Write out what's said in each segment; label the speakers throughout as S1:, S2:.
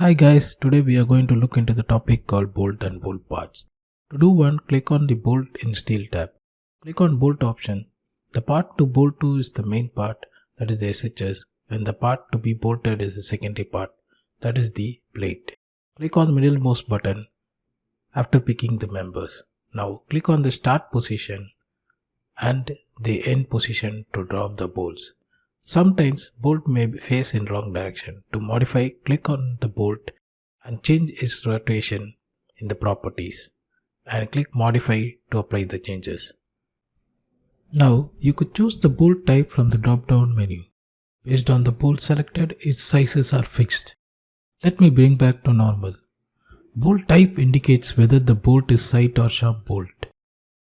S1: Hi guys, today we are going to look into the topic called bolt and bolt parts. To do one, click on the bolt in steel tab. Click on bolt option. The part to bolt to is the main part, that is the SHS, and the part to be bolted is the secondary part, that is the plate. Click on the middlemost button after picking the members. Now click on the start position and the end position to drop the bolts. Sometimes bolt may face in wrong direction. To modify, click on the bolt and change its rotation in the properties and click modify to apply the changes. Now you could choose the bolt type from the drop down menu. Based on the bolt selected, its sizes are fixed. Let me bring back to normal. Bolt type indicates whether the bolt is sight or sharp bolt.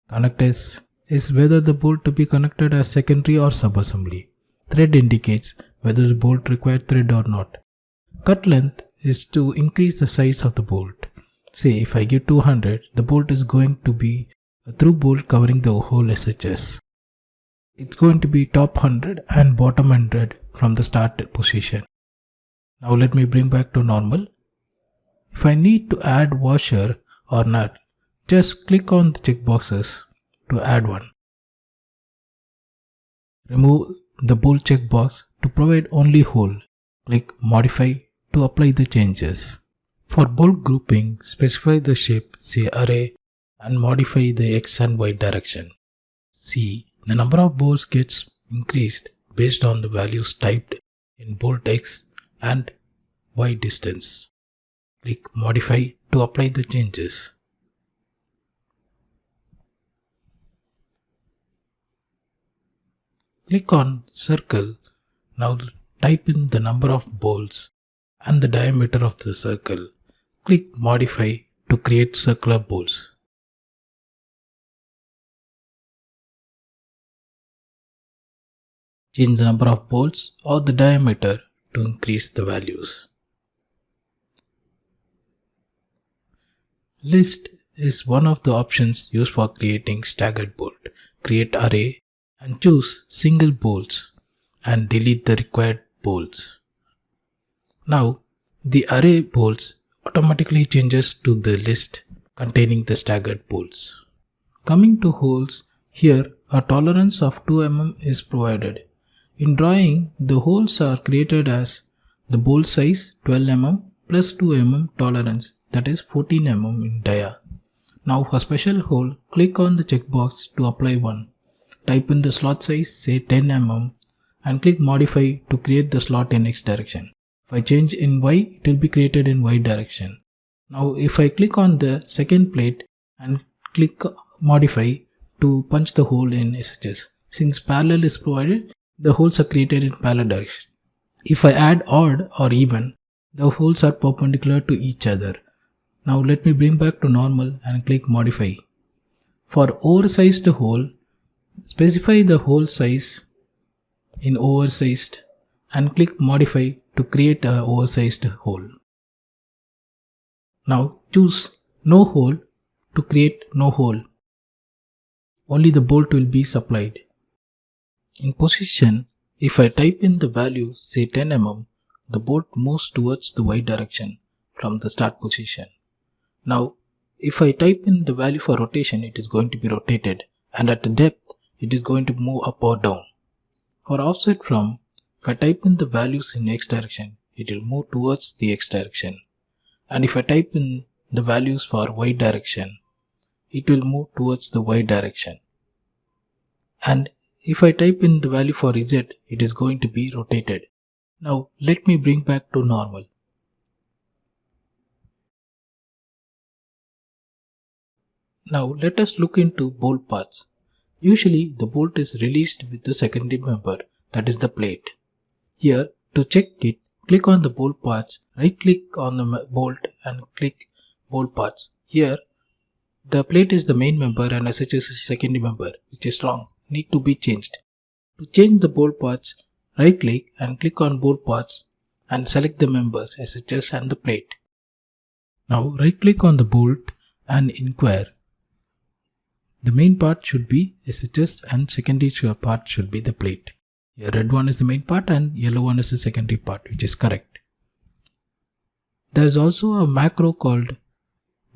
S1: Connect is whether the bolt to be connected as secondary or subassembly. Thread indicates whether the bolt required thread or not. Cut length is to increase the size of the bolt. Say if I give 200, the bolt is going to be a through bolt covering the whole SHS. It's going to be top 100 and bottom 100 from the start position. Now let me bring back to normal. If I need to add washer or nut, just click on the checkboxes to add one. Remove the bolt checkbox to provide only hole. Click modify to apply the changes. For bolt grouping, specify the shape, say array, and modify the X and Y direction. See, the number of bolts gets increased based on the values typed in bolt X and Y distance. Click modify to apply the changes. Click on circle. Now type in the number of bolts and the diameter of the circle. Click modify to create circular bolts. Change the number of bolts or the diameter to increase the values. List is one of the options used for creating staggered bolt. Create array and choose single bolts and delete the required bolts. Now the array bolts automatically changes to the list containing the staggered bolts. Coming to holes, here a tolerance of 2 mm is provided. In drawing, the holes are created as the bolt size 12 mm plus 2 mm tolerance, that is 14 mm in dia. Now for special hole, click on the checkbox to apply one. Type in the slot size, say 10 mm, and click modify to create the slot in X direction. If I change in Y, it will be created in Y direction. Now if I click on the second plate and click modify to punch the hole in SHS, since parallel is provided, the holes are created in parallel direction. If I add odd or even, the holes are perpendicular to each other. Now let me bring back to normal and click modify. For oversized hole, specify the hole size in oversized and click modify to create an oversized hole. Now choose no hole to create no hole. Only the bolt will be supplied. In position, if I type in the value, say 10 mm, the bolt moves towards the Y direction from the start position. Now if I type in the value for rotation, it is going to be rotated, and at the depth it is going to move up or down. For offset from, if I type in the values in X direction, it will move towards the X direction, and if I type in the values for Y direction, it will move towards the Y direction, and if I type in the value for Z, it is going to be rotated. Now let me bring back to normal. Now let us look into bolt parts. Usually the bolt is released with the secondary member, that is the plate. Here, to check it, click on the bolt parts, right click on the bolt and click bolt parts. Here the plate is the main member and SHS is secondary member, which is wrong, need to be changed. To change the bolt parts, right click and click on bolt parts and select the members SHS and the plate. Now right click on the bolt and inquire. The main part should be SHS and secondary part should be the plate. Here red one is the main part and yellow one is the secondary part, which is correct. There is also a macro called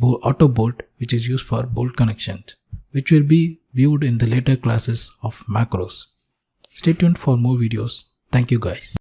S1: auto bolt, which is used for bolt connections, which will be viewed in the later classes of macros. Stay tuned for more videos. Thank you guys.